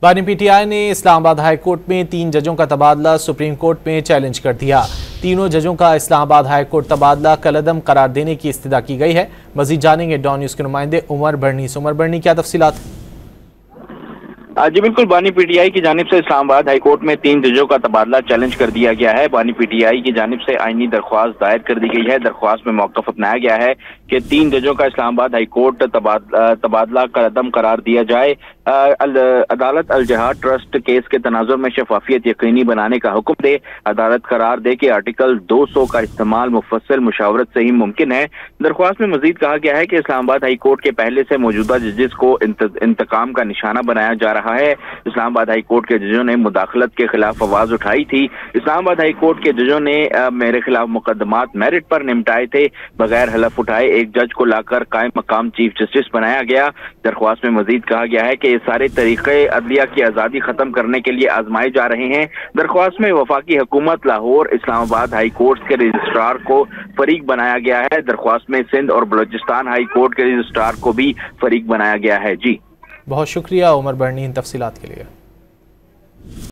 बानी पीटीआई ने Islamabad high court में 3 जजों का तबादला सुप्रीम कोर्ट में चैलेंज कर दिया। तीनों जजों का इस्लामाबाद हाई कोर्ट तबादला कलअदम करार देने की इस्तदा की गई है। मजीद जानेंगे डॉन न्यूज के नुमाइंदे उमर बर्नी। क्या तफसीलात? जी बिल्कुल, बानी पीटीआई की जानिब से इस्लामाबाद हाई कोर्ट में 3 जजों का तबादला चैलेंज कर दिया गया है। बानी पीटीआई की जानिब से आईनी दरख्वास्त दायर कर दी गई है। दरख्वास्त में मौक़िफ़ अपनाया गया है कि 3 जजों का इस्लामाबाद हाई कोर्ट तबादला कदम करार दिया जाए। अदालत अल जहाद ट्रस्ट केस के तनाजुर में शफाफियत यकीनी बनाने का हुक्म दे। अदालत करार दे कि आर्टिकल 200 का इस्तेमाल मुफस्सिल मुशावरत से ही मुमकिन है। दरख्वास्त में मजीद कहा गया है कि इस्लामाबाद हाई कोर्ट के पहले से मौजूदा जजेस को इंतकाम का निशाना बनाया जा रहा है। इस्लामाबाद हाई कोर्ट के जजों ने मुदाखलत के खिलाफ आवाज उठाई थी। इस्लामाबाद हाई कोर्ट के जजों ने मेरे खिलाफ मुकदमात मेरिट पर निपटाए थे। बगैर हलफ उठाए एक जज को लाकर कायम मकाम चीफ जस्टिस बनाया गया। दरख्वास्त में मजीद कहा गया है कि ये सारे तरीके अदलिया की आज़ादी खत्म करने के लिए आजमाए जा रहे हैं। दरख्वास्त में वफाकी हुकूमत, लाहौर, इस्लामाबाद हाई कोर्ट के रजिस्ट्रार को फरीक बनाया गया है। दरख्वास्त में सिंध और बलोचिस्तान हाई कोर्ट के रजिस्ट्रार को भी फरीक बनाया गया है। जी बहुत शुक्रिया उमर बर्नी इन तफसीलात के लिए।